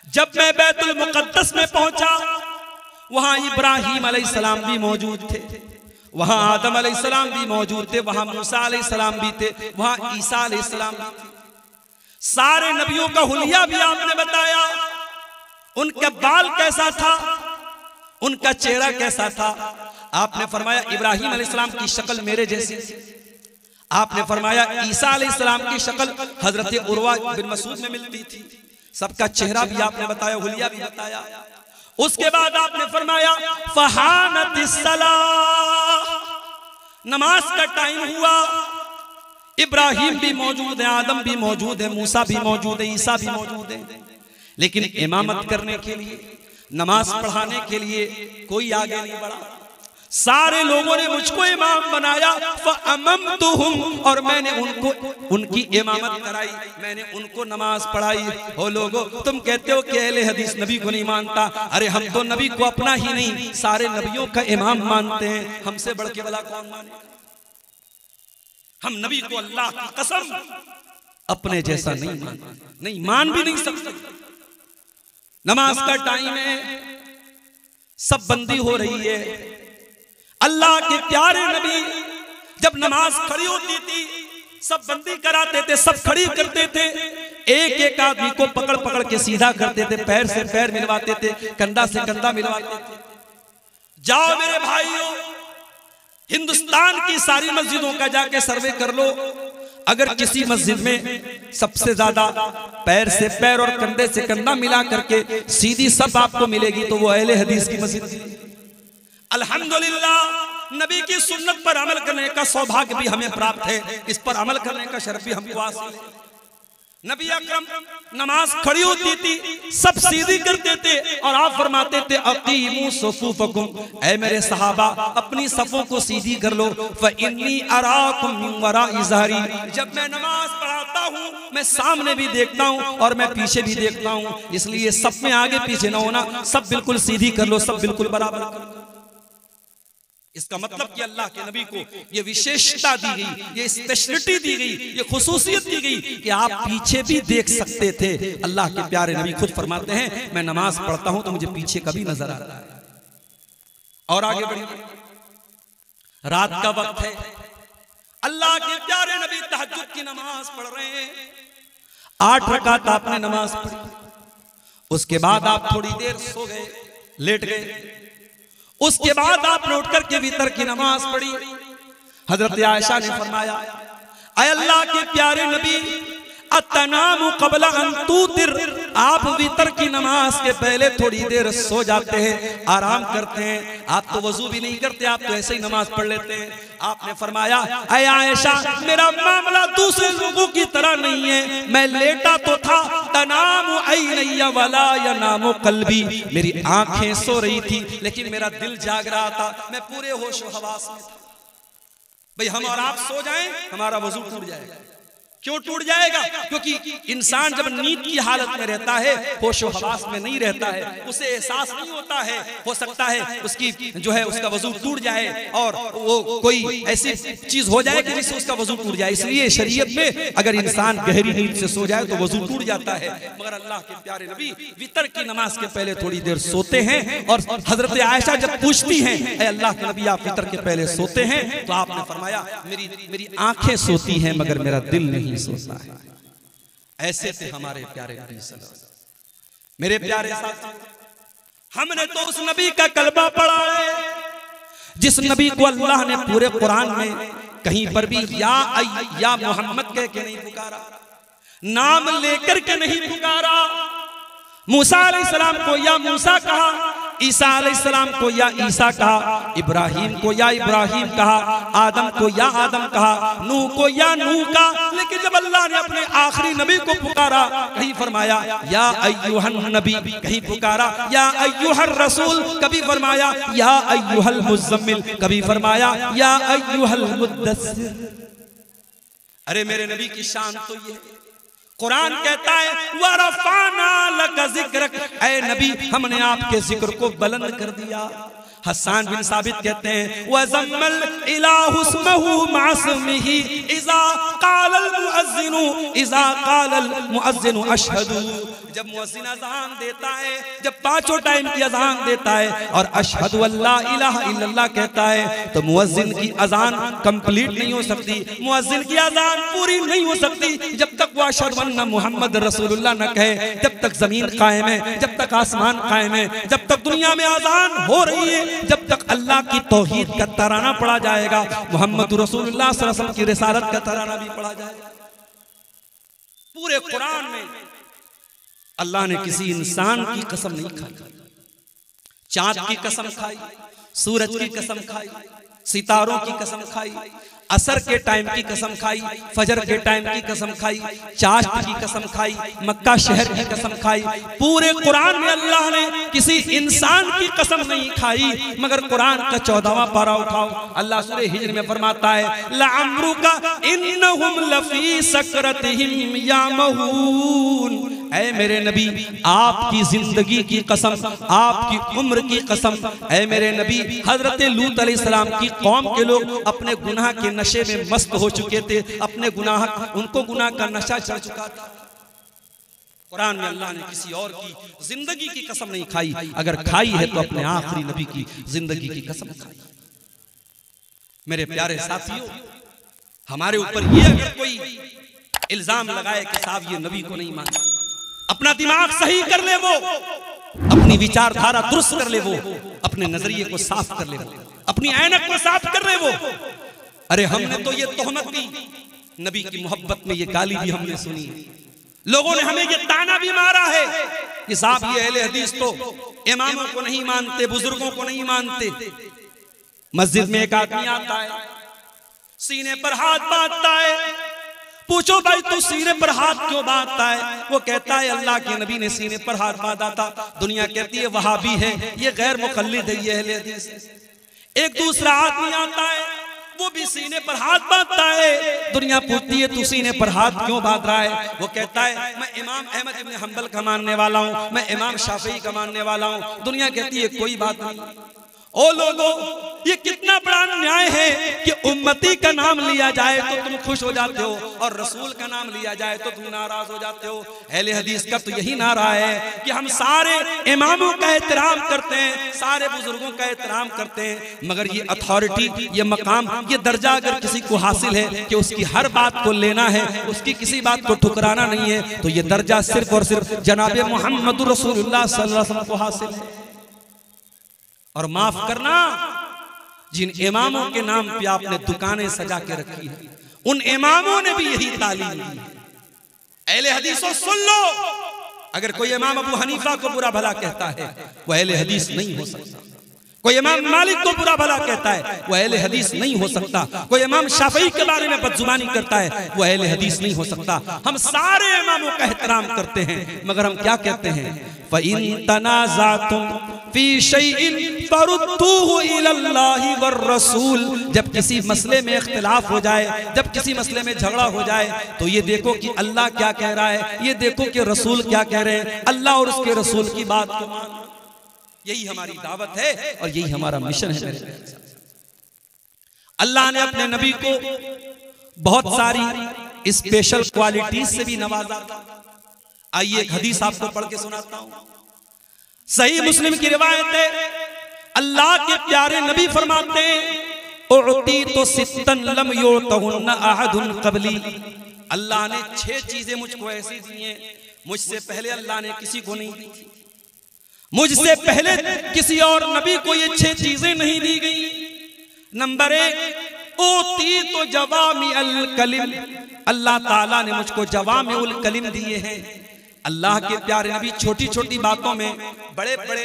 जब मैं बैतुल मुक़द्दस में पहुंचा, वहां इब्राहीम अलैहिस्सलाम भी मौजूद थे, वहां आदम अलैहिस्सलाम भी मौजूद थे, वहां मूसा अलैहिस्सलाम भी थे, वहां ईसा अलैहिस्सलाम भी थे। सारे नबियों का हुलिया भी आपने बताया, उनका बाल कैसा था, उनका चेहरा कैसा था। आपने फरमाया इब्राहीम अलैहिस्सलाम की शक्ल मेरे जैसी, आपने फरमाया ईसा अलैहिस्सलाम की शक्ल हजरत उर्वा बिन मसूद में मिलती थी। सबका चेहरा भी आपने बताया, हुलिया भी बताया। उसके बाद आपने फरमाया फहानतिस सलाह, नमाज का टाइम हुआ। इब्राहीम भी मौजूद है, आदम भी मौजूद है, मूसा भी मौजूद है, ईसा भी मौजूद है, लेकिन इमामत करने के लिए, नमाज पढ़ाने के लिए कोई आगे नहीं बढ़ा। सारे लोगों ने मुझको इमाम बनाया, फ़अममतुहुम, और मैंने उनको उनकी इमामत कराई, मैंने उनको नमाज पढ़ाई। हो लोगों, तुम कहते हो कि अहले हदीस नबी को नहीं मानता, अरे हम तो नबी को अपना ही नहीं सारे नबियों का इमाम मानते हैं। हमसे बढ़ के भला कौन माने? हम नबी को अल्लाह की कसम अपने जैसा नहीं मानते, नहीं मान भी नहीं सकते। नमाज का टाइम है, सब बंदी हो रही है। अल्लाह के प्यारे नबी जब नमाज खड़ी होती थी, सब बंदी कराते थे, सब खड़ी करते थे, एक एक आदमी को पकड़ पकड़ के सीधा करते थे, पैर से पैर मिलवाते थे, कंधा से कंधा मिलवाते थे। जाओ मेरे भाइयों, हिंदुस्तान की सारी मस्जिदों का जाके सर्वे कर लो, अगर किसी मस्जिद में सबसे ज्यादा पैर से पैर और कंधे से कंधा मिला करके सीधी सब आपको मिलेगी तो वो अहले हदीस की मस्जिद। अल्हम्दुलिल्लाह, नबी की सुन्नत पर अमल करने का सौभाग्य भी हमें प्राप्त है, इस पर अमल करने का शर्फ भी हमको हासिल है। नबी अकरम नमाज खड़ी होती थी, सब सीधी करते थे और आप फरमाते थे अकीमू सुफूफकुम, ऐ मेरे सहाबा अपनी सफों को सीधी कर लो। फइन्नी अराकुम मिन वराइ ज़हरी, जब मैं नमाज पढ़ाता हूँ मैं सामने भी देखता हूँ और मैं पीछे भी देखता हूँ, इसलिए सब में आगे पीछे न होना, सब बिल्कुल सीधी कर लो, सब बिल्कुल बराबर कर लो। इसका मतलब कि अल्लाह के नबी को ये विशेषता दी गई, ये स्पेशलिटी दी गई, ये खुसूसियत दी गई कि आप पीछे भी देख सकते थे। अल्लाह के प्यारे नबी खुद फरमाते हैं मैं नमाज पढ़ता हूं तो मुझे पीछे कभी नजर आता है। और आगे बढ़िए, रात का वक्त है, अल्लाह के प्यारे नबी तहज्जुद की नमाज पढ़ रहे हैं। 8 रकात आपने नमाज पढ़ी, उसके बाद आप थोड़ी देर सो गए, लेट गए। उसके बाद आपने उठ करके वितर की नमाज पढ़ी। हजरत आयशा ने फरमाया ऐ अल्लाह के प्यारे नबी अतनामु क़ब्ला अन तूतिर, आप वितर की नमाज के पहले थोड़ी देर सो जाते हैं, आराम करते हैं, आप तो वजू भी नहीं करते, आप तो ऐसे ही नमाज पढ़ लेते हैं। आपने फरमाया ऐ आयशा मेरा मामला दूसरे लोगों की तरह नहीं है, मैं लेटा तो था, तनामु ऐनैया वला यनामु क़ल्बी, मेरी आंखें सो रही थी लेकिन मेरा दिल जाग रहा था, मैं पूरे होश व हवास में था। भाई हम और आप सो जाएं हमारा वजू टूट जाएगा। क्यों टूट जाएगा? क्योंकि इंसान जब नींद की हालत में रहता है, होशो हवास में नहीं रहता है, उसे एहसास नहीं होता है, हो सकता है उसकी जो है उसका वजू टूट जाए और वो कोई ऐसी चीज हो जाए कि जिससे उसका वजू टूट जाए। इसलिए शरीयत में अगर इंसान गहरी नींद से सो जाए तो वजू टूट जाता है। मगर अल्लाह के प्यारे नबी वितर की नमाज के पहले थोड़ी देर सोते हैं और हजरत आयशा जब पूछती हैं ऐ अल्लाह के नबी आप वितर के पहले सोते हैं, तो आपने फरमाया मेरी आंखें सोती हैं मगर मेरा दिल नहीं सोता है। ऐसे थे हमारे प्यारे नबी सल्लल्लाहु अलैहि वसल्लम। मेरे प्यारे साथी, हमने तो उस नबी का कलमा पढ़ा है जिस नबी को अल्लाह ने पूरे कुरान में कहीं पर भी या मोहम्मद कह के नहीं पुकारा, नाम लेकर के नहीं पुकारा। मूसा अलैहिस्सलाम को या मूसा कहा, ईसा अलैहिस्सलाम को या ईसा कहा, इब्राहीम को या इब्राहीम कहा, आदम को या आदम कहा, नूह को या नूह कहा। लेकिन जब अल्लाह ने अपने आखिरी नबी को पुकारा, कहीं फरमाया या अय्युहन नबी, कहीं पुकारा या अय्युहर रसूल, कभी फरमाया या अय्युहल मुज़्ज़म्मिल, कभी फरमाया या अय्युहल मुद्दस्सिर। अरे मेरे नबी की शान तो ये, कुरान कहता है वरफ़अना लका ज़िक्रक, ऐ नबी हमने आपके जिक्र को बुलंद कर दिया। हसन बिन साबित कहते हैं वज़म्मल इलाहु इस्महु मासमिही इज़ा क़ालल मुअज़्ज़िनु अशहदु, जब मुअज्जिन अज़ान देता है, जब पांचों टाइम की अज़ान देता है और अशहदु अल्ला इलाहा इल्लल्लाह कहता है, तो मुअज्जिन की अज़ान कंप्लीट नहीं हो सकती, मुअज्जिन की अज़ान पूरी नहीं हो सकती जब तक वो अशहदु अन्ना मुहम्मद रसूलुल्लाह न कहे। जब तक जमीन कायम है, जब तक आसमान कायम है, जब तक दुनिया में अज़ान हो रही है, जब तक अल्लाह की तौहीद का तराना पढ़ा जाएगा, मुहम्मद रसूलुल्लाह सल्लल्लाहु अलैहि वसल्लम की रिसालत का तराना भी पढ़ा जाएगा। पूरे कुरान में अल्लाह ने किसी इंसान की कसम नहीं खाई, चांद की कसम खाई, सूरज की कसम खाई, सितारों की कसम खाई, असर के टाइम की कसम खाई, फजर के टाइम की कसम खाई, चाश्त की कसम खाई, मक्का शहर की कसम खाई। पूरे कुरान में अल्लाह ने किसी इंसान की कसम नहीं खाई। मगर कुरान का 14वां पारा उठाओ, अल्लाह सूरह हिज्र में फरमाता है लअम्रुका इन्नहुम लफी सकरतिहिम यामहून। ऐ मेरे नबी, आपकी जिंदगी की कसम, आपकी उम्र की कसम, ऐ मेरे नबी, हजरत लूत अलैहिस्सलाम की कौम के लोग अपने गुनाह के नशे में मस्त हो चुके थे, अपने गुनाह, उनको गुनाह का नशा चढ़ चुका था। कुरान में अल्लाह ने किसी और की जिंदगी की कसम नहीं खाई, अगर खाई है तो अपने आखिरी नबी की जिंदगी की कसम खाई। मेरे प्यारे साथियों, हमारे ऊपर ये अगर कोई इल्जाम लगाए कि साहब ये नबी को नहीं मानते, अपना दिमाग सही कर ले, वो अपनी विचारधारा दुरुस्त कर ले, वो अपने नजरिए को साफ कर ले, अपनी ऐनक को साफ कर ले वो। अरे हमने तो ये तोहमत दी, नबी की मोहब्बत में ये गाली भी हमने सुनी, लोगों ने हमें ये ताना भी मारा है कि साहब ये अहले हदीस तो इमामों को नहीं मानते, बुजुर्गों को नहीं मानते। मस्जिद में एक आदमी आता है, सीने पर हाथ बांधता है, पूछो भाई तू सीने पर हाथ क्यों बांधता है? वो कहता है अल्लाह के नबी ने सीने पर हाथ बांधा था। दुनिया कहती है वहाबी है, ये गैर मुक़ल्लिद है, ये अहले हदीस है। एक दूसरा आदमी आता है, वो भी सीने पर हाथ बांधता है। दुनिया पूछती है तू सीने पर हाथ क्यों बांध रहा है? वो कहता है मैं इमाम अहमद इब्न हंबल का मानने वाला हूँ, मैं इमाम शाफी का मानने वाला हूँ। दुनिया कहती है कोई बात नहीं। ओ लोगों, ये कितना बड़ा न्याय है कि उम्मती का नाम लिया जाए तो तुम खुश हो जाते हो और रसूल का नाम लिया जाए तो तुम नाराज हो जाते हो। अहले हदीस का तो यही नारा है कि हम सारे इमामों का एहतराम करते हैं, सारे बुजुर्गों का एहतराम करते हैं, मगर ये अथॉरिटी, ये मकाम, ये दर्जा अगर किसी को हासिल है कि उसकी हर बात को लेना है, उसकी किसी बात को ठुकराना नहीं है, तो ये दर्जा सिर्फ और सिर्फ जनाबे मोहम्मद रसूलुल्लाह सल्लल्लाहु अलैहि वसल्लम को हासिल है। और माफ करना, जिन इमामों के नाम पे आपने दुकानें सजा के रखी है, उन इमामों ने भी यही तालीम दी। अहले हदीसों सुन लो, अगर कोई इमाम अबू हनीफा को बुरा भला कहता है वो अहले हदीस नहीं हो सकता। कोई इमाम मालिक को बुरा भला कहता है वो अहले हदीस नहीं हो सकता। कोई इमाम शाफई के बारे में बदजुबानी करता है वो अहले हदीस नहीं हो सकता। हम सारे इमामों का एहतराम करते हैं, मगर हम क्या कहते हैं? फ़इन तनाज़अतुम फी शैइन फरुद्दूहु इलल्लाहि वर रसूल। जब किसी मसले में इख्तिलाफ हो जाए, जब किसी मसले में झगड़ा हो जाए, तो ये देखो कि अल्लाह क्या कह रहा है, ये देखो कि रसूल क्या कह रहे हैं, अल्लाह और उसके रसूल की बात को मानो। यही हमारी दावत है और यही हमारा मिशन है। अल्लाह ने अपने नबी को बहुत सारी स्पेशल क्वालिटीज से भी नवाजा था। आइए एक हदीस आपको पढ़ के सुनाता हूं। सही मुस्लिम की रिवायत है, अल्लाह के प्यारे नबी फरमाते हैं उअती तो सित्तन लम युतहुन्न अहदुन क़बली। अल्लाह ने 6 चीजें मुझको ऐसी दी हैं, मुझसे पहले अल्लाह ने किसी को नहीं दी थी। मुझसे पहले किसी और नबी को ये 6 चीजें नहीं दी गई। नंबर 1, ओती तो जवामी अल कलिम। अल्लाह ताला ने मुझको जवामी उल कलिम दिए हैं। अल्लाह के प्यारे नबी छोटी छोटी बातों में बड़े बड़े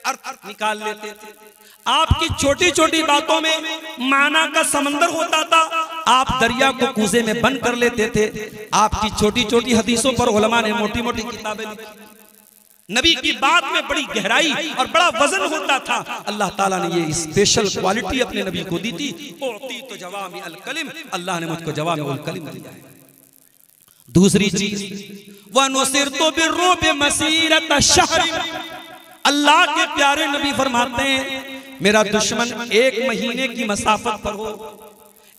अर्थ निकाल लेते थे। आपकी छोटी छोटी बातों में माना का समंदर होता था, आप दरिया को कूजे में बंद कर लेते थे। आपकी छोटी छोटी हदीसों पर उलमा ने मोटी मोटी किताबें लिखी। नबी की बात में बड़ी गहराई और बड़ा वजन होता था। अल्लाह ताला ने ये स्पेशल क्वालिटी अपने नबी को दी थी। उअती तो जवामी अल कलिम। अल्लाह ने मुझको जवामी उल कलिम दिया है। दूसरी चीज, वनुसिरतु बिर्रुब मसीरत शहर। अल्लाह के प्यारे नबी फरमाते हैं मेरा दुश्मन 1 महीने की मसाफत पर हो,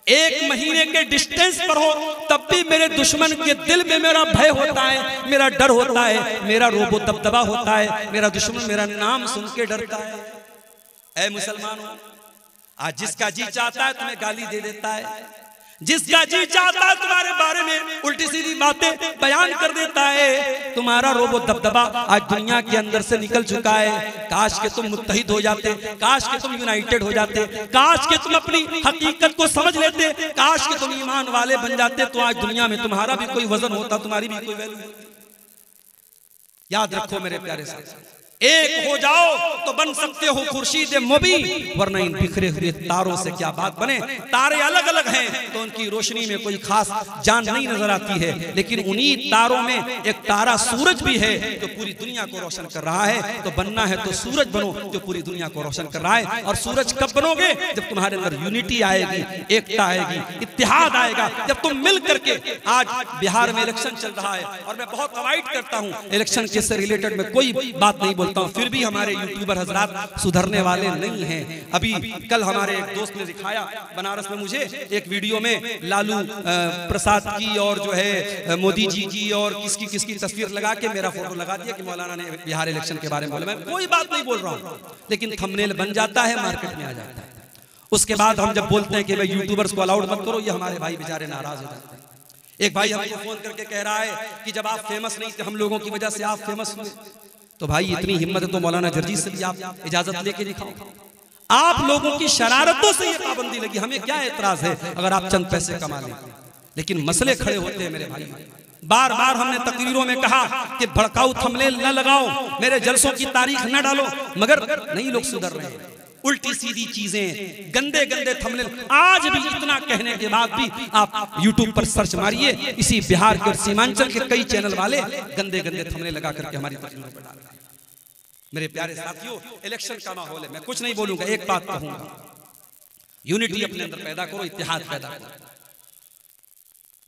1 महीने के डिस्टेंस पर हो तब भी मेरे दुश्मन के दिल में मेरा भय होता है, मेरा डर होता है, मेरा रोबो दबदबा होता है, मेरा दुश्मन मेरा नाम सुन के डरता है। ऐ मुसलमानों, आज जिसका जी चाहता है तुम्हें गाली दे देता है, जिसका जी चाहता है तुम्हारे बारे में उल्टी सीधी बातें बयान कर देता है। तुम्हारा रोबो दबदबा आज दुनिया के अंदर से निकल चुका है। काश के तुम मुत्तहिद हो जाते, काश के तुम यूनाइटेड हो जाते, काश के तुम अपनी हकीकत को समझ लेते, काश के तुम ईमान वाले बन जाते, तो आज दुनिया में तुम्हारा भी कोई वजन होता, तुम्हारी भी कोई वैल्यू होती। याद रखो मेरे प्यारे साथी, एक हो जाओ तो बन सकते हो खुर्शीद मुबी, वरना इन बिखरे हुए तारों से क्या बात बने। तारे अलग अलग हैं तो उनकी रोशनी में कोई खास जान नहीं नजर आती है, लेकिन उन्हीं तारों में एक तारा सूरज भी है जो पूरी दुनिया को रोशन कर रहा है। तो बनना है तो सूरज बनो जो पूरी दुनिया को रोशन कर रहा है। और सूरज कब बनोगे? जब तुम्हारे अंदर यूनिटी आएगी, एकता आएगी, इत्तेहाद आएगा, जब तुम मिल करके। आज बिहार में इलेक्शन चल रहा है और मैं बहुत अवॉइड करता हूँ इलेक्शन से रिलेटेड में कोई बात नहीं बोलता हूं, फिर भी हमारे यूट्यूबर हजरात सुधरने वाले नहीं हैं। अभी कल हमारे एक दोस्त ने दिखाया बनारस में मुझे एक वीडियो में लालू प्रसाद की और जो है मोदी जी की और किसकी किसकी तस्वीर लगा के मेरा फोटो लगा दिया कि मौलाना ने बिहार इलेक्शन के बारे में बोला। मैं कोई बात नहीं बोल रहा हूं, लेकिन थंबनेल बन जाता है, मार्केट में आ जाता है। उसके बाद हम जब बोलते हैं कि भाई यूट्यूबर्स को अलाउड मत करो, ये हमारे भाई बेचारे नाराज हो जाते हैं। एक भाई हमको फोन करके कह रहा है कि जब आप फेमस नहीं थे, हम लोगों की वजह से आप फेमस हुए। तो भाई इतनी हिम्मत है तो मौलाना जर्जी से भी आप इजाजत लेके दिखाओ। आप लोगों की शरारतों से ये पाबंदी लगी, हमें क्या एतराज है अगर आप चंद पैसे कमा लें, लेकिन मसले खड़े होते हैं मेरे भाई। बार बार हमने तकरीरों में कहा कि भड़काऊ थंबनेल न लगाओ, मेरे जलसों की तारीख न डालो, मगर नहीं लोग सुधर रहे हैं। उल्टी सीधी चीजें, गंदे गंदे थंबनेल। आज भी इतना कहने के बाद भी आप YouTube पर सर्च मारिए, इसी बिहार के और सीमांचल के कई चैनल वाले गंदे गंदे थंबनेल लगा करके हमारी तस्वीरों पर डाल रहे हैं। मेरे प्यारे साथियों, इलेक्शन का माहौल है, मैं कुछ नहीं बोलूंगा, एक बात कहूंगा, यूनिटी अपने अंदर पैदा करो, इत्तेहाद पैदा करो।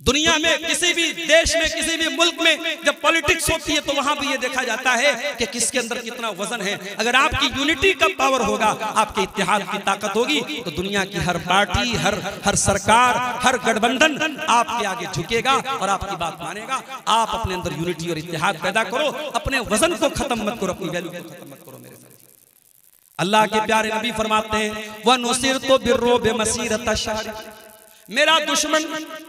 दुनिया में किसी भी देश में, किसी भी मुल्क में जब पॉलिटिक्स होती है तो वहां भी ये देखा जाता है कि किसके अंदर कितना वजन है। अगर आपकी यूनिटी का पावर होगा, आपके इत्तेहाद की ताकत होगी, तो दुनिया की हर पार्टी, हर सरकार, हर गठबंधन आपके आगे झुकेगा और आपकी बात मानेगा। आप अपने अंदर यूनिटी और इत्तेहाद पैदा करो, अपने वजन को खत्म मत करो, अपनी वैल्यू को खत्म मत करो। मेरे अल्लाह के प्यारे नबी फरमाते हैं, वह नुसिर तो बिर्रो बेमसीरत शहर, मेरा दुश्मन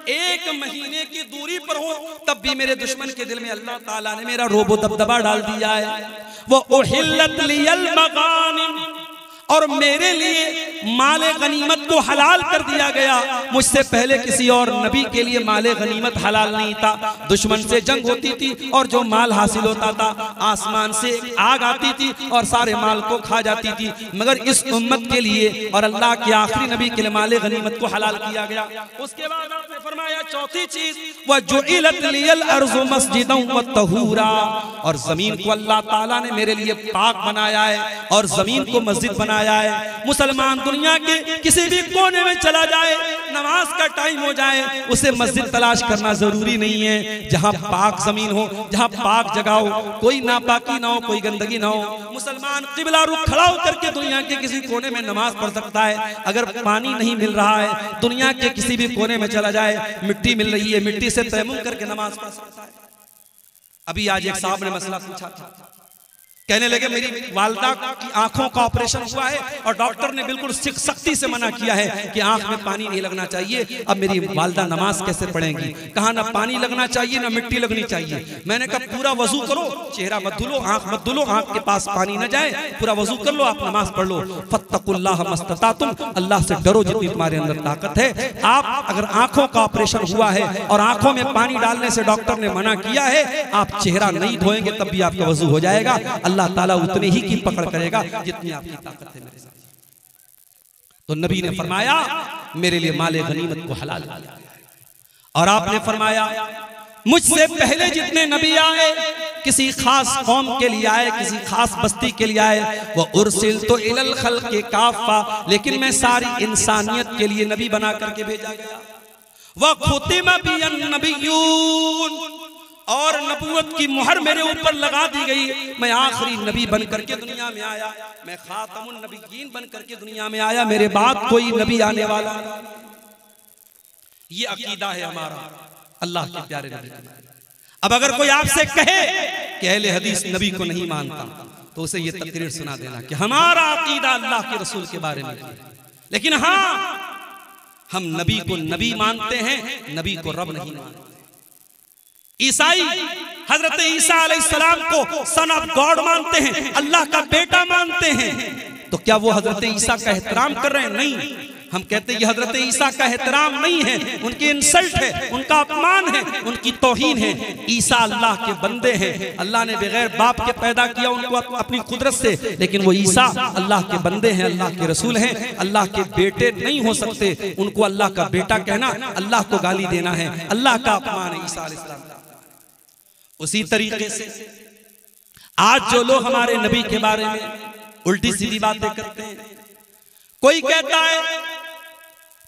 1 महीने की दूरी पर हो तब भी मेरे दुश्मन के दिल में अल्लाह ताला ने मेरा रोबो दबदबा डाल दिया है। वो उहिल्लत लियल मगानिम, और मेरे लिए माले गनीमत को हलाल कर दिया गया। मुझसे पहले किसी और नबी के लिए माले गनीमत हलाल नहीं था। दुश्मन से जंग होती थी और जो माल हासिल होता था, आसमान से आग आती थी और सारे माल को खा जाती थी, मगर इस उम्मत के लिए और अल्लाह के आखिरी नबी के लिए माले गनीमत को हलाल किया गया। उसके बाद आपने फरमाया चौथी चीज, वह जुइलत लियल अर्ज़ु मस्जिदन व तहूरा, और जमीन को अल्लाह ताला ने मेरे लिए पाक बनाया है और जमीन को मस्जिद बनाया है। मुसलमान दुनिया के किसी भी कोने में चला जाए, नमाज का टाइम हो जाए, उसे मस्जिद तलाश करना जरूरी नहीं है। जहां पाक जमीन हो, जहां पाक जगह हो, कोई नापाकी ना हो, कोई गंदगी ना हो, मुसलमान किबला रुख खड़ा होकर के दुनिया के किसी कोने में नमाज पढ़ सकता है। अगर पानी नहीं मिल रहा है, दुनिया के किसी भी कोने में चला जाए, मिट्टी मिल रही है, मिट्टी से तयम्मुम करके नमाज पढ़ सकता है। अभी आज एक साहब ने मसला पूछा था, कहने लगे मेरी वालदा की आंखों का ऑपरेशन हुआ है और डॉक्टर ने बिल्कुल सख्ती से मना किया है कि आंख में पानी नहीं लगना चाहिए। अब मेरी वालदा नमाज कैसे पढ़ेंगी? कहा ना पानी लगना चाहिए ना मिट्टी लगनी चाहिए। मैंने कहा पूरा वजू करो, चेहरा मत धुलो, आंख मत धुलो, आंख के पास पानी न जाए, पूरा वजू कर लो, आप नमाज पढ़ लो। फत्तकुल्लाह मस्ततातुम, अल्लाह से डरो जितनी तुम्हारे अंदर ताकत है। आप अगर आंखों का ऑपरेशन हुआ है और आंखों में पानी डालने से डॉक्टर ने मना किया है, आप चेहरा नहीं धोएंगे तब भी आपका वजू हो जाएगा। अल्लाह ताला उतने ही की पकड़ करेगा जितनी आपकी ताकत है मेरे साथ। तो नबी ने फरमाया मेरे लिए माले गनीमत को हलाल किया, और आपने फरमाया मुझसे पहले जितने नबी आए किसी खास कौम के लिए आए, किसी खास बस्ती के लिए आए, वो उर्सिल तो इलल खल्क़ि काफ़ा, लेकिन मैं सारी इंसानियत के लिए नबी बना करके भेजा गया। वह खुतिमा बियन नबिय्यून, और नबूवत की मुहर मेरे ऊपर लगा दी गई। मैं आखिरी नबी बन करके दुनिया में आया, मैं खातमुन नबिय्यीन बन करके दुनिया में आया। मेरे बाद कोई नबी आने वाला। ये अकीदा है हमारा अल्लाह के प्यारे नबी के बारे में। अब अगर कोई आपसे कहे कि अहले हदीस नबी को नहीं मानता तो उसे ये तकरीर सुना देना कि हमारा अकीदा अल्लाह के रसूल के बारे में, लेकिन हाँ हम नबी को नबी मानते हैं, नबी को रब नहीं मानते। ईसाई हजरत ईसा अलैहिस्सलाम को सन ऑफ गॉड मानते हैं, अल्लाह का बेटा मानते हैं, तो क्या वो हजरत ईसा का एहतराम कर रहे हैं? नहीं, हम कहते हैं ये हजरत ईसा का एहतराम नहीं है, उनकी इंसल्ट है, उनका अपमान है, उनकी तौहीन है। ईसा अल्लाह के बंदे हैं, अल्लाह ने बगैर बाप के पैदा किया उनको अपनी कुदरत से, लेकिन वो ईसा अल्लाह के बंदे हैं, अल्लाह के रसूल हैं, अल्लाह के बेटे नहीं हो सकते। उनको अल्लाह का बेटा कहना अल्लाह को गाली देना है, अल्लाह का अपमान है ईसा अलैहिस्सलाम। उसी तरीके से आज जो लोग हमारे नबी के बारे में उल्टी सीधी बातें करते हैं, कोई कहता है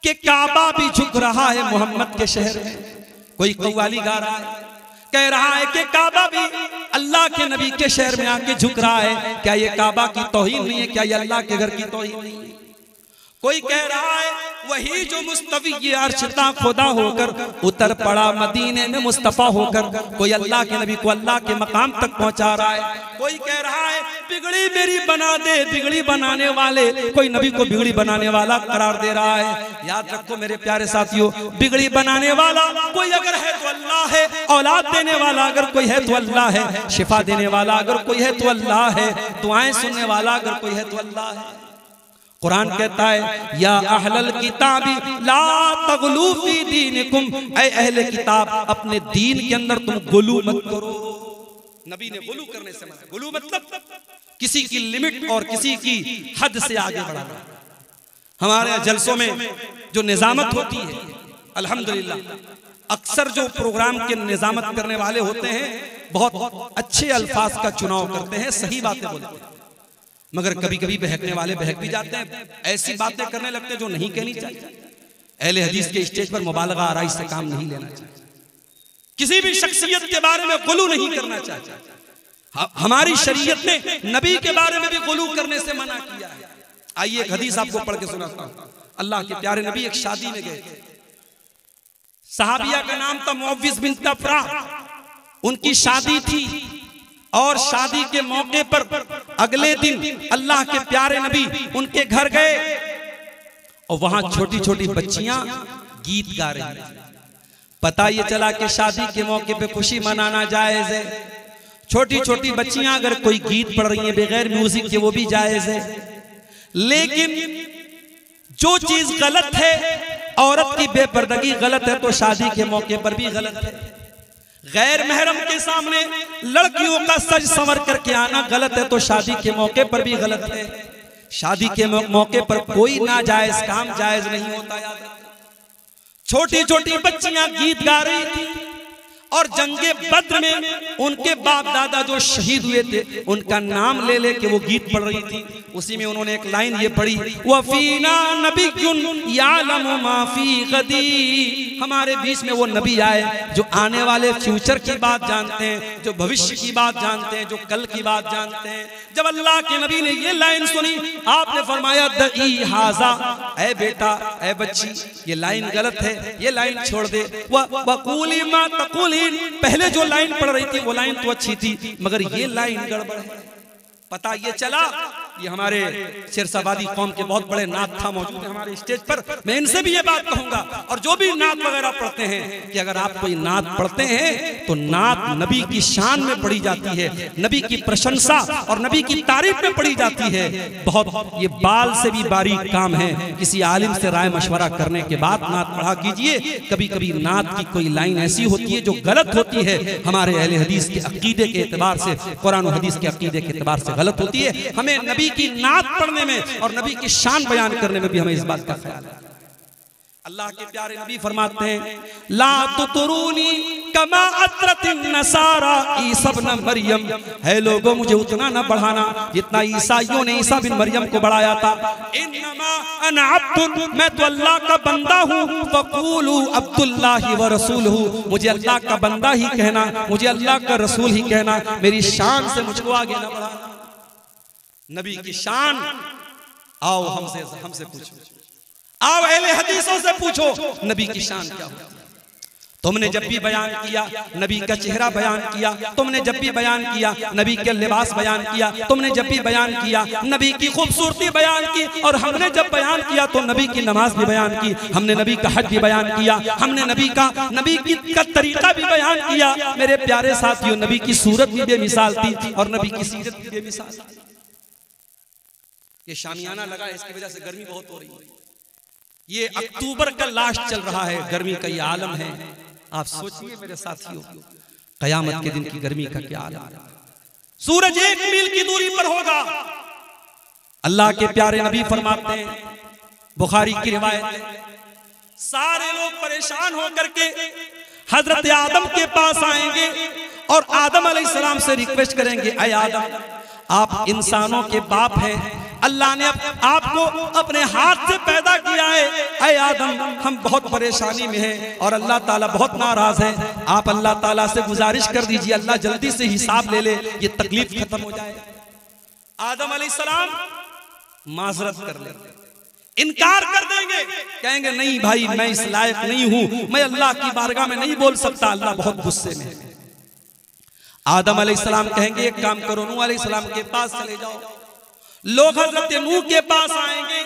कि काबा भी झुक रहा है मोहम्मद के शहर में, कोई कव्वाली गा रहा है, कह रहा है कि काबा भी अल्लाह के नबी के शहर में आके झुक रहा है। क्या ये काबा की तौहीन नहीं है? क्या ये अल्लाह के घर की तौहीन नहीं है? कोई कह रहा है वही जो मुस्तफी ये अर्शता खुदा होकर उतर पड़ा मदीने में मुस्तफा होकर, कोई अल्लाह के नबी को अल्लाह के मकाम तक पहुंचा रहा है। कोई कह रहा है बिगड़ी मेरी बना दे, बिगड़ी बनाने वाले कोई नबी को बिगड़ी बनाने वाला करार दे रहा है। याद रखो मेरे प्यारे साथियों, बिगड़ी बनाने वाला कोई अगर है तो अल्लाह है, औलाद देने वाला अगर कोई है तो अल्लाह है, शिफा देने वाला अगर कोई है तो अल्लाह है, दुआएं सुनने वाला अगर कोई है तो अल्लाह है। कुरान कहता है या अहलल किताबी ला तगलू फी दीनिकुम, ऐ अहले किताब अपने दीन के अंदर तुम गुलू मत करो। नबी ने गुलू करने से मना। गुलू मतलब किसी की लिमिट और किसी की हद से आगे बढ़ाना। हमारे यहाँ जलसों में जो निजामत होती है, अल्हम्दुलिल्लाह अक्सर जो प्रोग्राम के निजामत करने वाले होते हैं बहुत अच्छे अल्फाज का चुनाव करते हैं, सही बातें बोलते हैं, मगर कभी कभी बहकने वाले बहक भी जाते हैं, ऐसी बातें करने लगते हैं जो नहीं कहनी चाहिए। अहले हदीस के स्टेज पर मुबालगा आराई से काम नहीं लेना चाहिए, किसी भी शख्सियत के बारे में गुलू नहीं करना चाहिए। हमारी शरीयत ने नबी के बारे में भी गुलू करने से मना किया है। आइए एक हदीस आपको पढ़ के सुनाता हूं। अल्लाह के प्यारे नबी एक शादी में गए थे, सहाबिया का नाम था मुअव्विज़ बिन्त अफ़रा, उनकी शादी थी और शादी के मौके पर अगले दिन अल्लाह के प्यारे नबी उनके घर गए और वहां छोटी छोटी बच्चियां गीत गा रही थी। पता ये चला कि शादी के मौके पे खुशी मनाना जायज है, छोटी छोटी बच्चियां अगर कोई गीत पढ़ रही हैं बगैर म्यूजिक के वो भी जायज है, लेकिन जो चीज गलत है, औरत की बेपर्दगी गलत है तो शादी के मौके पर भी गलत है। गैर महरम के सामने लड़कियों का सज संवर करके आना गलत है तो शादी के मौके पर भी गलत है। शादी के मौके पर कोई नाजायज काम जायज नहीं होता। याद रखो छोटी छोटी बच्चियां गीत गा रही थी और जंगे बद्र में उनके बाप दादा जो शहीद हुए थे उनका नाम ले लेके वो गीत पढ़ रही थी। उसी में उन्होंने एक लाइन ये पढ़ी, वफीना नबियुन यालमु मा फी गदी, हमारे बीच में वो नबी आए जो आने वाले फ्यूचर की बात जानते हैं, जो भविष्य की बात जानते हैं, जो कल की बात जानते हैं। जब अल्लाह के नबी ने ये लाइन सुनी आपने फरमाया दई हाजा, ऐ बेटा ऐ बच्ची ये लाइन गलत है, ये लाइन छोड़ दे। वक़ूली मा तक़ूली, पहले जो लाइन पढ़ रही थी वो लाइन तो अच्छी थी मगर ये लाइन गड़बड़ है। पता ये चला ये हमारे शेरशाबादी कौम के बहुत बड़े नात था मौजूद है हमारे स्टेज पर, मैं इनसे भी ये बात कहूंगा और जो भी नात वगैरह पढ़ते हैं कि अगर आप कोई नात पढ़ते हैं तो नात नबी की शान में पढ़ी जाती है, नबी की प्रशंसा और नबी की तारीफ में पढ़ी जाती है। बहुत ये बाल से भी बारीक काम है, किसी आलिम से राय मशवरा करने के बाद नात पढ़ा कीजिए। कभी कभी नात की कोई लाइन ऐसी होती है जो गलत होती है, हमारे अहले हदीस के अकीदे के एतबार से, कुरान और हदीस के अकीदे के एतबार से गलत होती है। हमें नबी की नात पढ़ने में और नबी की शान बयान करने में भी हमें इस बात का ख्याल है। अल्लाह के प्यारे नबी फरमाते हैं ला तुतरूनी कमा अतरतिन नसारा ईसा इब्न मरियम, है लोगों मुझे उतना न बढ़ाना जितना ईसाइयों ने ईसा बिन मरियम को बढ़ाया था। इन्नमा अना अब्दुन, मैं तो अल्लाह का बंदा हूँ, फक़ूलू अब्दुल्लाहि व रसूलहू, मुझे अल्लाह का बंदा ही कहना, मुझे अल्लाह का रसूल ही कहना, मेरी शान से मुझको आगे न बढ़ाना। नबी की शान आओ हमसे पूछो। आओ अहले हदीसों से पूछो नबी की शान क्या होती है। तुमने जब भी बयान किया नबी का चेहरा बयान किया, तुमने जब भी बयान किया नबी के लिबास बयान किया, तुमने जब भी बयान किया नबी की खूबसूरती बयान की, और हमने जब बयान किया तो नबी की नमाज भी बयान की, हमने नबी का हज भी बयान किया, हमने नबी का तरीका भी बयान किया। मेरे प्यारे साथियों, नबी की सूरत भी बेमिसाल थी और नबी की सीरत भी बेमिसाल। ये शामियाना लगा है, इसकी वजह से गर्मी बहुत हो रही है। ये अक्टूबर का लास्ट चल रहा है, गर्मी का ये आलम है। आप सोचिए मेरे साथियों, कयामत के दिन की गर्मी का क्या आलम है। सूरज 1 मील की दूरी पर होगा। अल्लाह के प्यारे नबी फरमाते हैं, बुखारी की रिवायत है, सारे लोग परेशान होकर के हजरत आदम के पास आएंगे और आदम अलैहिस्सलाम से रिक्वेस्ट करेंगे, ऐ आदम, आप इंसानों के बाप हैं, अल्लाह ने आपको अपने हाथ से पैदा किया है, ऐ आदम हम बहुत परेशानी में हैं और अल्लाह ताला बहुत नाराज है। आप अल्लाह ताला से गुजारिश कर दीजिए, अल्लाह जल्दी से हिसाब ले ले, ये तकलीफ खत्म हो जाए। आदम अलैहिस्सलाम माजरत कर लेंगे, इनकार कर देंगे, कहेंगे नहीं भाई मैं इस लायक नहीं हूं, मैं अल्लाह की बारगाह में नहीं बोल सकता, अल्लाह बहुत गुस्से में है। आदम अलैहिस्सलाम कहेंगे एक काम करो, नूह अलैहिस्सलाम के पास चले जाओ। लोग हजरत नूह के पास आएंगे,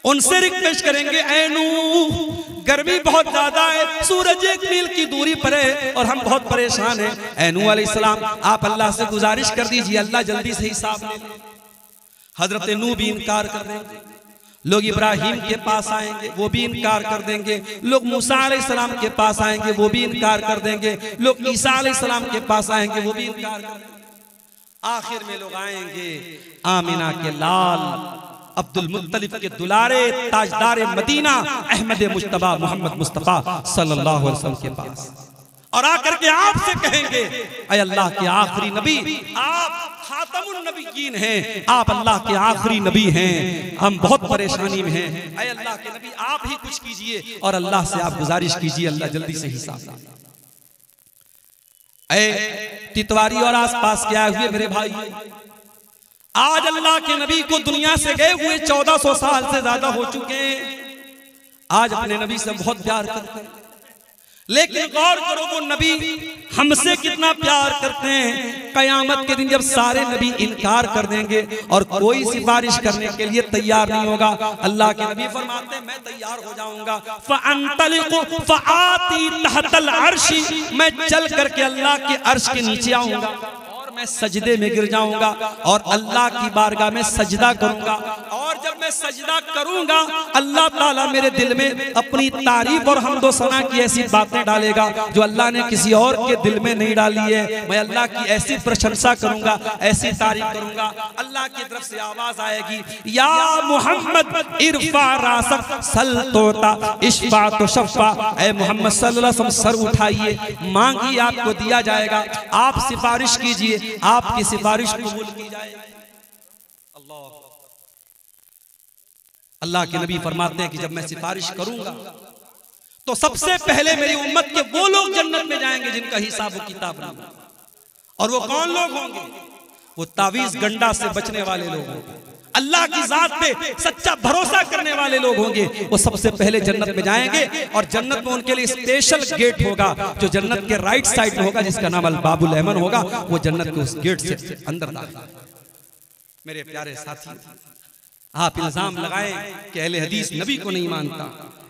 उनसे रिक्वेस्ट करेंगे, ऐ नूह गर्मी बहुत ज्यादा है, सूरज 1 मील की दूरी पर है और हम बहुत परेशान हैं, ऐ नूह अलैहिस्सलाम आप अल्लाह से गुजारिश कर दीजिए, अल्लाह जल्दी से हिसाब ले ले। हजरत नूह भी इनकार कर देंगे। लोग इब्राहिम के पास आएंगे, वो भी इनकार कर देंगे। लोग मूसा अलैहिस्सलाम के पास आएंगे, वो भी इनकार कर देंगे। लोग ईसा अलैहिस्सलाम के पास आएंगे, वो भी इनकार कर देंगे। आखिर में लोग आएंगे आमिना के लाल अब्दुल मुत्तलिब के दुलारे ताजदार मदीना अहमद मुज्तबा मोहम्मद मुस्तफा सल्लल्लाहु अलैहि वसल्लम के पास, और आकर के आपसे कहेंगे, ऐ अल्लाह के आखिरी नबी, आप खातमुन नबिय्यीन हैं, आप अल्लाह के आखिरी नबी हैं, हम बहुत परेशानी में हैं, ऐ अल्लाह के नबी आप ही कुछ कीजिए और अल्लाह से आप गुजारिश कीजिए, अल्लाह जल्दी से हिसाब। ऐ तितवारी और आसपास के आए हुए मेरे भाई, आज अल्लाह के नबी को दुनिया से गए हुए 1400 साल से ज्यादा हो चुके हैं। आज अपने नबी से बहुत प्यार करते हैं, लेकिन गौर करो वो नबी हमसे कितना प्यार करते हैं। कयामत के दिन जब सारे नबी इनकार कर देंगे और कोई सिफारिश करने के लिए तैयार नहीं होगा, अल्लाह के नबी फरमाते हैं मैं तैयार हो जाऊंगा, फ़अंतलिक़ु फ़आती तहतल अर्शी, मैं चल करके अल्लाह के अर्श के नीचे आऊंगा और मैं सजदे में गिर जाऊंगा और अल्लाह की बारगाह में सजदा करूंगा, और जब मैं सजदा करूंगा अल्लाह ताला मेरे दिल में अपनी तारीफ और हम्दो सना की ऐसी बातें डालेगा जो अल्लाह ने किसी और के दिल में नहीं डाली है। मैं अल्लाह की ऐसी प्रशंसा करूंगा, ऐसी तारीफ करूंगा, अल्लाह की तरफ से आवाज आएगी, या मोहम्मद इरफा रासक सल तोता इशफा तो शफा, ऐ मोहम्मद सल्लल्लाहु अलैहि वसल्लम सर उठाइए, मांगिए आपको दिया जाएगा, आप सिफारिश कीजिए आपकी सिफारिश कबूल की जाएगी। अल्लाह के नबी फरमाते हैं कि जब मैं सिफारिश करूंगा तो सबसे पहले मेरी उम्मत के वो लोग जन्नत में जाएंगे जिनका हिसाब व किताब नहीं, और वो कौन लोग होंगे? वो तावीज गंडा से बचने वाले लोग होंगे, अल्लाह की जात पे सच्चा भरोसा करने वाले लोग होंगे, वो सबसे पहले जन्नत में जाएंगे। और जन्नत में उनके लिए स्पेशल गेट होगा जो जन्नत के राइट साइड में होगा, जिसका नाम अल बाबुल अहमन होगा, वो जन्नत के उस गेट से अंदर दाखिल। मेरे प्यारे साथी, आप इल्जाम लगाएं कि अहले हदीस नबी को नहीं मानता,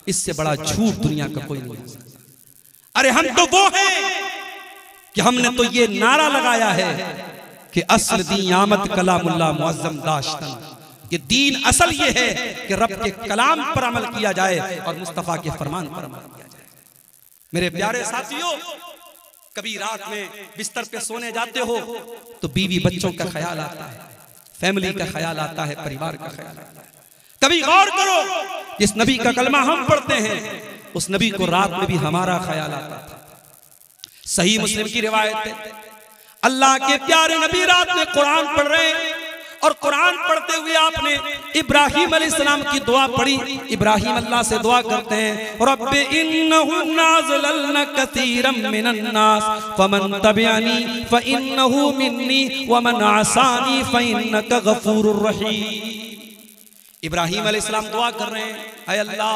इससे बड़ा झूठ दुनिया का कोई नहीं हो सकता। अरे हम तो वो हैं कि हमने तो ये नारा लगाया है कि असल दीन आमद कलामुल्लाह मुअज़्ज़म दाश्तन, ये दीन असल ये है कि रब के कलाम पर अमल किया जाए और मुस्तफा के फरमान पर अमल किया जाए। मेरे प्यारे साथियों, कभी रात में बिस्तर पे सोने जाते हो तो बीवी बच्चों का ख्याल आता है, फैमिली का ख्याल आता है, परिवार का ख्याल आता है। कभी गौर करो, जिस नबी का कलमा हम पढ़ते हैं उस नबी को रात में भी हमारा ख्याल आता था। सही मुस्लिम की रिवायत है, अल्लाह के प्यारे नबी रात में कुरान पढ़ रहे हैं और कुरान पढ़ते हुए आपने इब्राहिम अलैहिस्सलाम की दुआ पढ़ी। इब्राहिम अल्लाह से दुआ करते हैं, रब्बि इन्नहु नाज़लन कसीरम मिनन नास फमन तबिअनी फइन्नहु मिन्नी वमन आसानी फइन्नका गफूरुर रहीम। इब्राहिम अलैहिस्सलाम दुआ कर रहे हैं, ऐ अल्लाह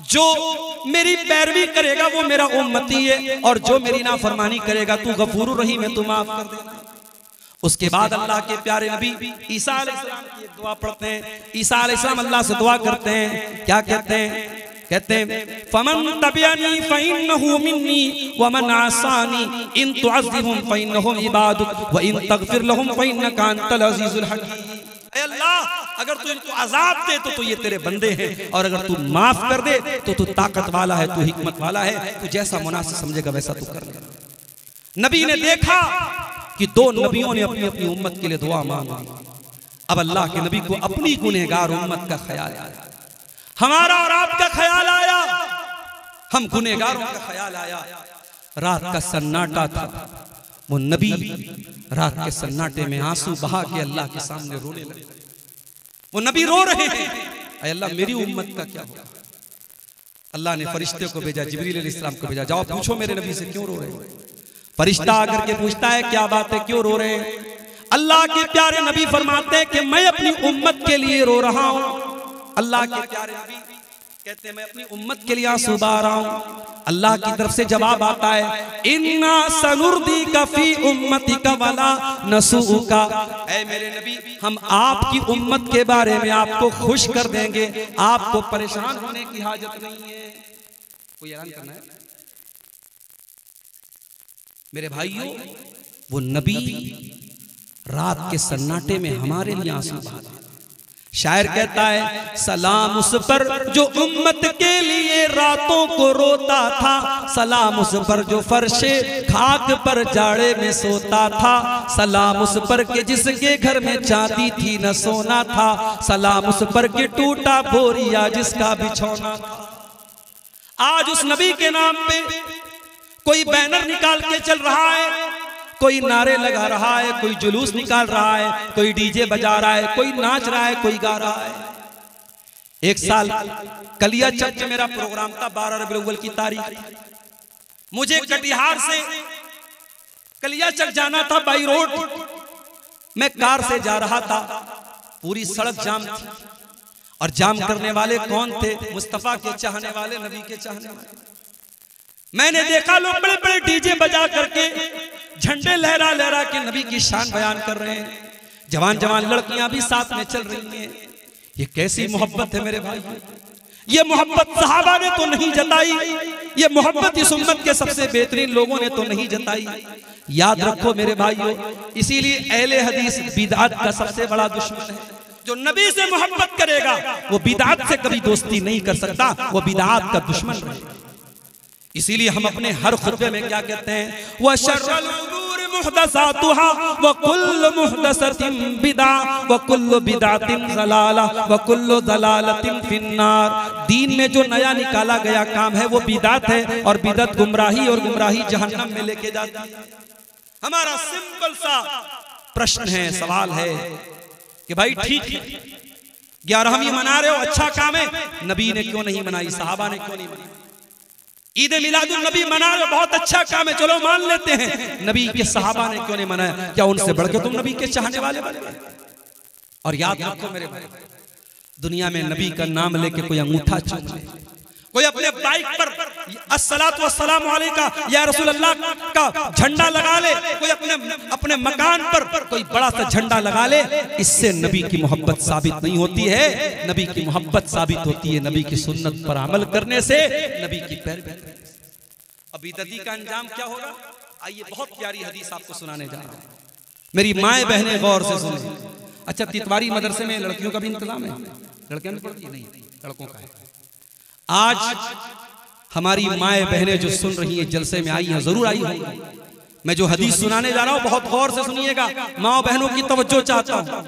जो मेरी पैरवी करेगा वो मेरा उम्मती है, और जो मेरी नाफरमानी करेगा तू गफूर रहीम है, तू माफ कर देना। उसके बाद अल्लाह के प्यारे नबी ईसा अलैहिस्सलाम की एक दुआ पढ़ते हैं। ईसा अलैहिस्सलाम अल्लाह से दुआ करते हैं, क्या कहते हैं? कहते हैं फमन तबिअनी फइन्नहु मिन्नी व मन आसानी इन तुअज़्ज़िबहुम फइन्नहुम इबादुक व इन तगफिर लहुम फइन्नका अंतल अज़ीज़ुल हकीम। ऐ अल्लाह अगर तू इनको अजाब दे तो ये तेरे बंदे हैं, और अगर तू माफ कर दे तो तू ताकत वाला है, तू हिकमत वाला है, तू जैसा मुनासिब समझेगा वैसा तू कर ले। नबी ने देखा कि दो नबियों ने अपनी अपनी उम्मत के लिए दुआ मांगी। अब अल्लाह के नबी को अपनी गुनहगार उम्मत का ख्याल आया, हमारा और आपका ख्याल आया, हम गुनहगारों का ख्याल आया। रात का सन्नाटा था, वो नबी रात के सन्नाटे में आंसू बहा के अल्लाह के सामने रोने लगे। वो नबी रो रहे हैं, ऐ अल्लाह मेरी उम्मत का क्या होगा? अल्लाह ने फरिश्ते को भेजा, जिब्रील अलैहिस्सलाम को भेजा, जाओ पूछो मेरे नबी से क्यों रो रहे हैं। फरिश्ता आकर के पूछता है क्या बात है, क्यों रो रहे हैं? अल्लाह के प्यारे नबी फरमाते हैं कि मैं अपनी उम्मत के लिए रो रहा हूं। अल्लाह के प्यारे नबी कहते हैं मैं अपनी उम्मत के लिए आंसू बहा रहा हूं। अल्लाह की तरफ से जवाब आता है इन्ना सनुर्दीका फी उम्मतिका वला नसूका। ऐ मेरे नबी हम आपकी उम्मत के बारे में आपको खुश कर देंगे, आपको परेशान होने की हाजत नहीं है। कोई ऐलान करना है मेरे भाइयों? वो नबी रात के सन्नाटे में हमारे लिए आंसू बहा। शायर कहता है सलाम उस पर जो उम्मत के लिए रातों को रोता था, सलाम उस पर जो फर्शे खाक पर जाड़े में सोता था, सलाम उस पर के जिसके घर में चांदी थी न सोना था, सलाम उस पर के टूटा बोरिया जिसका बिछौना था। आज उस नबी के नाम पे कोई बैनर निकाल के चल रहा है, कोई नारे लगा रहा है, कोई जुलूस निकाल रहा है, कोई डीजे बजा रहा है, कोई नाच रहा है, कोई गा रहा है। एक साल कलिया चक में मेरा प्रोग्राम था, 12 रबीउल अव्वल की तारीख। मुझे कटिहार से कलिया चक जाना था बाई रोड। मैं कार से जा रहा था, पूरी सड़क जाम थी, और जाम करने वाले कौन थे? मुस्तफा के चाहने वाले, नबी के चाहने वाले। मैंने देखा लोग बड़े बड़े डीजे बजा करके झंडे लहरा लहरा के नबी की शान बयान कर रहे हैं। जवान जवान लड़कियां भी साथ में चल रही हैं। ये कैसी मोहब्बत है मेरे भाई? ये मोहब्बत सहाबा ने तो नहीं जताई, ये मोहब्बत इस उम्मत के सबसे बेहतरीन लोगों ने तो नहीं जताई। याद रखो मेरे भाइयों, इसीलिए अहले हदीस बिदअत का सबसे बड़ा दुश्मन है। जो नबी से मोहब्बत करेगा वो बिदअत से कभी दोस्ती नहीं कर सकता, वो बिदअत का दुश्मन है। इसीलिए हम अपने हर खुतबे में क्या कहते हैं? व शर्रुल उमूर मुहदसातुहा व कुल्लु मुहदसतिन बिदा व कुल्लु बिदातिन ज़लाला व कुल्लु ज़लालतिन फिन्नार। दीन में जो नया निकाला गया काम है वो बिदात है, और बिदत गुमराही, और गुमराही जहन्नम में लेके जाती है। हमारा सिंपल सा प्रश्न है, सवाल है कि भाई ठीक है 11वीं मना रहे हो, अच्छा काम है, नबी ने क्यों नहीं मनाई, सहाबा ने क्यों नहीं मनाई? ईद मिलादुन नबी मना रहे हो, बहुत अच्छा काम है, चलो मान लेते हैं, नबी के सहाबा ने क्यों नहीं मनाया? क्या उनसे बढ़कर तुम नबी के चाहने वाले बन गए? और याद रखो मेरे भाई, दुनिया में नबी का नाम लेके कोई अंगूठा चूम ले, कोई अपने बाइक पर अस्सलातु वस्सलामु अलैका या रसूल अल्लाह का झंडा लगा ले, कोई अपने मकान पर कोई बड़ा सा झंडा लगा ले, इससे नबी की मोहब्बत साबित नहीं होती है। नबी की मोहब्बत साबित होती है नबी की सुन्नत पर अमल करने से, नबी की पैरवी। अब बिदअती का अंजाम क्या होगा? आइए बहुत प्यारी हदीस आपको सुनाने जा रहा हूं, मेरी माएं बहनें गौर से सुने। अच्छा, तितवारी मदरसे में लड़कियों का भी इंतजाम है? लड़कियां नहीं पढ़ती? नहीं, लड़कों का है। आज हमारी माएं बहनें जो सुन रही हैं, जलसे में आई हैं, जरूर आई होंगी। मैं जो हदीस सुनाने जा रहा हूं बहुत गौर से सुनिएगा, माँ बहनों की तवज्जो चाहता हूं।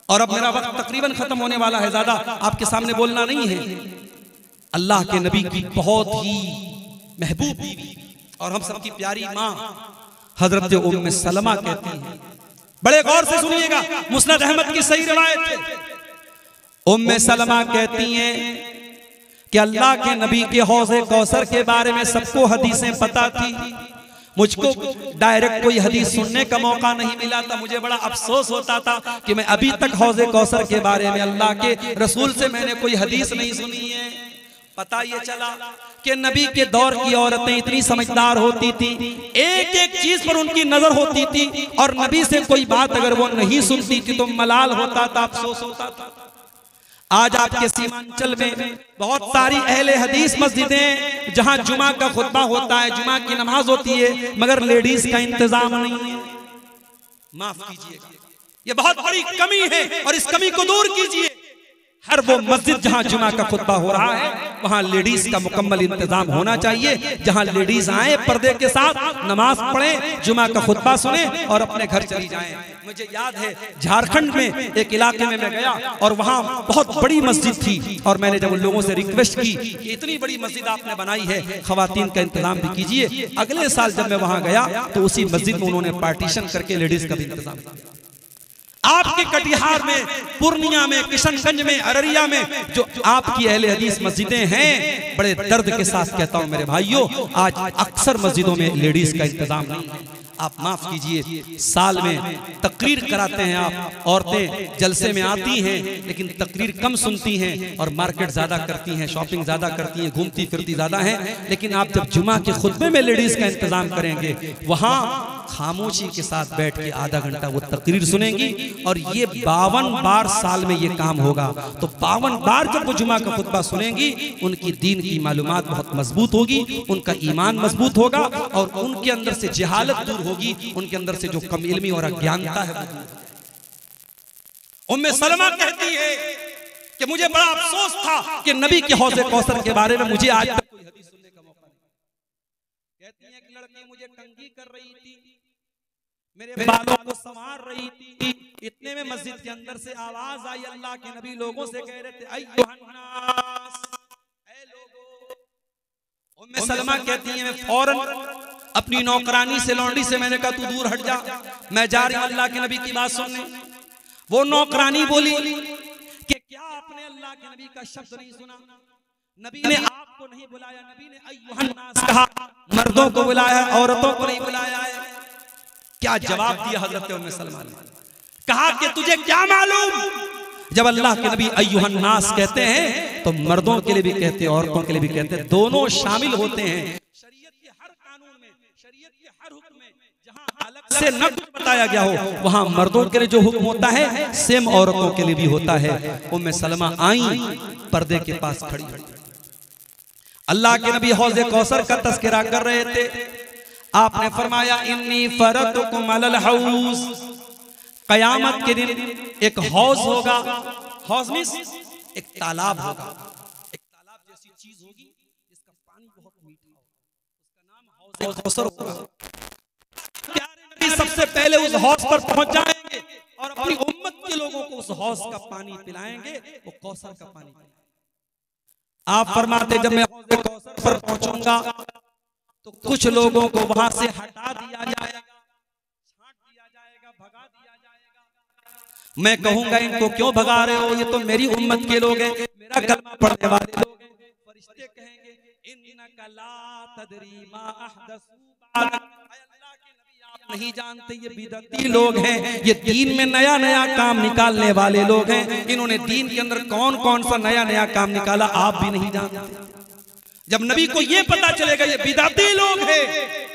और अब मेरा वक्त तकरीबन खत्म होने वाला है, ज्यादा आपके सामने बोलना नहीं है। अल्लाह के नबी की बहुत ही महबूब बीवी और हम सबकी प्यारी माँ हजरत उम्मे सलमा कहती हैं, बड़े गौर से सुनिएगा, मुस्नद अहमद की सही रिवायत है। उम्मे सलमा कहती हैं कि अल्लाह के नबी के हौज़े कौसर के बारे में सबको हदीसें पता थी, मुझको डायरेक्ट कोई हदीस सुनने का मौका नहीं मिला था। मुझे बड़ा अफसोस होता था कि मैं अभी तक हौज़े कौसर के बारे में अल्लाह के रसूल से मैंने कोई हदीस नहीं सुनी है। पता ये चला कि नबी के दौर की औरतें इतनी समझदार होती थी, एक एक चीज पर उनकी नजर होती थी, और नबी से कोई बात अगर वो नहीं सुनती थी तो मलाल होता था, अफसोस होता था। आज आपके सीमांचल में बहुत सारी अहले हदीस मस्जिदें जहां जुमा का खुतबा होता है, जुमा की नमाज होती है, मगर लेडीज का इंतजाम नहीं है। माफ कीजिएगा, ये बहुत बड़ी कमी है और इस कमी को दूर कीजिए। हर वो मस्जिद जहां जुमा का खुतबा हो रहा है वहां लेडीज का मुकम्मल इंतजाम होना चाहिए, जहां लेडीज आए पर्दे के साथ, नमाज पढ़ें, जुमा का खुतबा सुने और अपने घर चली जाएं। मुझे याद है झारखंड में एक इलाके में मैं गया और वहां बहुत बड़ी मस्जिद थी, और मैंने जब उन लोगों से रिक्वेस्ट की कि इतनी बड़ी मस्जिद आपने बनाई है, खवातीन का इंतजाम भी कीजिए। अगले साल जब मैं वहां गया तो उसी मस्जिद में उन्होंने पार्टीशन करके लेडीज का भी इंतजाम किया। आपके कटिहार में, पूर्णिया में, किशनगंज में, अररिया में जो आपकी अहले हदीस मस्जिदें हैं, बड़े दर्द के साथ कहता हूं मेरे भाइयों, आज अक्सर मस्जिदों में लेडीज का इंतजाम नहीं है। आप माफ कीजिए, साल में तकरीर कराते हैं आप, औरतें जलसे में आती हैं लेकिन तकरीर कम सुनती हैं और मार्केट ज्यादा करती हैं, शॉपिंग ज्यादा करती हैं, घूमती फिरती ज्यादा हैं। लेकिन आप जब जुमा के खुतबे में लेडीज का इंतजाम करेंगे, वहां खामोशी के साथ बैठ के आधा घंटा वो तकरीर सुनेंगी, और ये 52 बार साल में ये काम होगा। तो 52 बार जब वो जुमा का खुतबा सुनेंगी, उनकी दीन की मालूमात बहुत मजबूत होगी, उनका ईमान मजबूत होगा, और उनके अंदर से जहालत दूर होगी, उनके अंदर से जो कम इल्मी और अज्ञानता है वो दूर होगी। उम्मे सलमा कहती है कि मुझे बड़ा अफसोस था कि नबी के हौज़े कौसर के बारे में मुझे आज तक कोई हदीस सुनने का मौका नहीं। कहती है कि लड़की मुझे कंघी कर रही थी, मेरे बालों को संवार रही थी, इतने में मस्जिद के अंदर से आवाज आई, अल्लाह के नबी लोगों से कह रहे थे, अय्युहन्नास, ऐ लोगों। उम्मे सलमा कहती है, मैं फौरन अपनी नौकरानी से, लौंडी से मैंने कहा तू दूर हट जा, मैं जा रही हूं अल्लाह के नबी की बात सुनने। वो नौकरानी बोली कि क्या आपने अल्लाह के नबी का शब्द नहीं सुना? नबी ने आपको नहीं बुलाया, नबी ने अय्युहन्नास कहा, मर्दों को बुलाया है, औरतों को नहीं बुलाया है। क्या जवाब दिया हजरत उम्मे सलमा ने? कहा कि तुझे क्या मालूम, जब अल्लाह के नबी अय्युहन्नास कहते हैं तो मर्दों के लिए भी कहते हैं, औरतों के लिए भी कहते हैं, दोनों शामिल होते हैं। शरीयत के हर कानून में, शरीयत के हर हुक्म में जहां अलग से न कुछ बताया गया हो, वहां मर्दों के लिए जो हुक्म होता है सेम औरतों के लिए भी होता है। उम्मे सलमा आई, पर्दे के पास खड़ी, अल्लाह के नबी हौज़े कौसर का तज़किरा कर रहे थे। आपने फरमाया, इन्नी फरतुकुम अलल हौज़, कयामत के दिन एक हौज होगा, हौज मींस एक तालाब होगा, एक तालाब जैसी चीज होगी जिसका पानी बहुत मीठा होगा, उसका नाम हौज़े कौसर होगा। प्यारे नबी सबसे पहले उस हौज पर पहुंच जाएंगे और अपनी उम्मत के लोगों को उस हौज का पानी पिलाएंगे, वो कौसर का पानी। आप फरमाते, जब मैं हौज़े कौसर पर पहुंचूंगा तो कुछ लोगों को वहां से हटा दिया जाएगा, छांट दिया जाएगा, भगा दिया जाएगा। मैं कहूंगा, इनको क्यों भगा रहे हो, ये तो मेरी उम्मत के लोग हैं, मेरा कलमा पढ़ने वाले लोग हैं। फरिश्ते कहेंगे, इन्नका ला तदरी मा अहदसू बादक, अल्लाह के नबी आप नहीं जानते ये बिदअती लोग हैं, ये दीन में नया नया काम निकालने वाले लोग हैं। इन्होंने दीन के अंदर कौन कौन सा नया नया काम निकाला आप भी नहीं जानते। जब नबी को ये पता चलेगा ये बिदाती लोग हैं,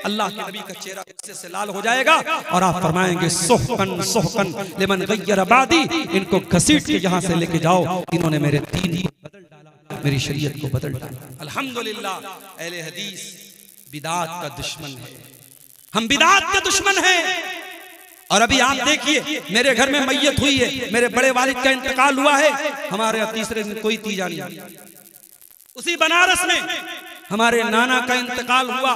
अल्लाह के नबी का चेहरा गुस्से से लाल हो जाएगा और आप फरमाएंगे, सुहकन सुहकन लिमन गय्यर बादी, इनको घसीट के यहाँ से लेके जाओ, इन्होंने मेरे दीन को बदल डाला, मेरी शरीयत को बदल डाला। अल्हम्दुलिल्लाह, अहले हदीस बिदात का दुश्मन है, हम बिदात के दुश्मन हैं। और अभी आप देखिए, मेरे घर में मैयत हुई है, मेरे बड़े वालिद का इंतकाल हुआ है, हमारे तीसरे दिन कोई तीजा नहीं। उसी बनारस में हमारे नाना का इंतकाल हुआ,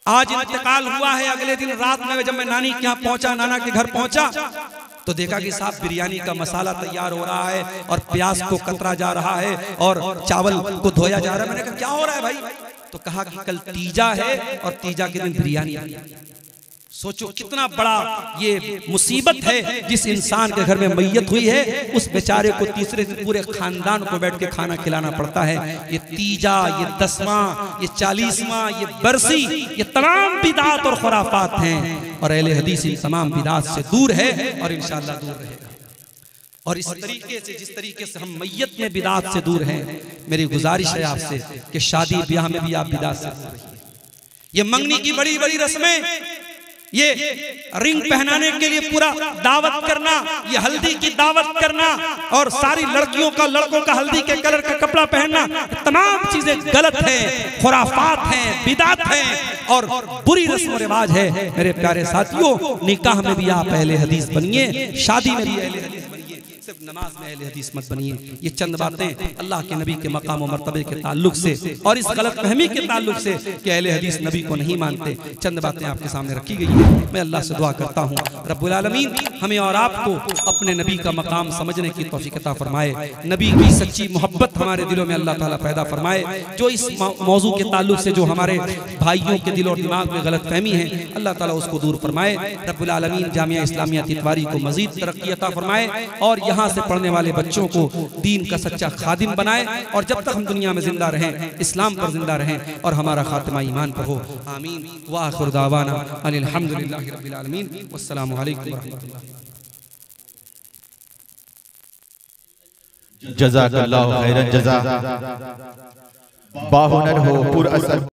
आज इंतकाल हुआ है। अगले दिन रात में जब मैं नानी के यहाँ पहुंचा, नाना के घर पहुंचा, तो देखा कि साहब बिरयानी का मसाला तैयार हो रहा है और प्याज को कतरा जा रहा है और चावल को धोया जा रहा है। मैंने कहा क्या हो रहा है भाई? तो कहा कि कल तीजा है और तीजा के दिन बिरयानी। सोचो कितना बड़ा ये मुसीबत है जिस इंसान के घर में मैयत हुई है, उस बेचारे को तीसरे दिन पूरे खानदान को बैठ के खाना खिलाना पड़ता है। ये तीजा, ये 10वां, ये 40वां, ये बरसी, ये तमाम बिदात और खुराफात हैं और अहले हदीस इन तमाम बिदात से दूर है और इंशाअल्लाह दूर रहेगा। और इस तरीके से, जिस तरीके से हम मैयत में बिदात से दूर हैं, मेरी गुजारिश है आपसे कि शादी ब्याह में भी आप बिदात से दूर रहिए। ये मंगनी की बड़ी बड़ी रस्में, ये रिंग पहनाने के लिए पूरा दावत करना, ये हल्दी की दावत करना और सारी लड़कियों का लड़कों का हल्दी के कलर का कपड़ा पहनना, तमाम चीजें गलत हैं, खुराफात हैं, बिदात हैं और बुरी रस्म रिवाज है। मेरे प्यारे साथियों, निकाह में भी आप अहले हदीस बनिए, शादी में भी अहले हदीस बनिए, सिर्फ नमाज में अहले हदीस मत बनिए। ये चंद बातें अल्लाह के नबी के मकाम और मर्तबे के ताल्लुक से और इस गलत फहमी के ताल्लुक से कि अहले हदीस नबी को नहीं मानते, चंद बातें आपके सामने रखी गई है। मैं अल्लाह से दुआ करता हूँ रब्बुल आलमीन हमें और आपको अपने नबी का मकाम समझने की तौफीक अता फरमाए, नबी की सच्ची मोहब्बत हमारे दिलों में अल्लाह ताला पैदा फरमाए। जो इस मौजू के ताल्लुक से जो हमारे भाइयों के दिल और दिमाग में गलत फहमी है, अल्लाह ताला उसको दूर फरमाए। रब्बुल आलमीन जामिया इस्लामिया तितवारी को मजीद तरक्की अता फरमाए और यहाँ से पढ़ने वाले बच्चों को दीन का सच्चा खादिम बनाए और जब तक हम दुनिया में जिंदा रहें, इस्लाम पर जिंदा रहें और हमारा खात्मा ईमान पर हो। आमीन व आखिर दावाना अनिल हम्दुलिल्लाहि रब्बिल आलमीन वस्सलामु अलैकुम व रहमतुल्लाह। जज़ाकल्लाहु खैरन जज़ा। बाहुनर हो पुर असर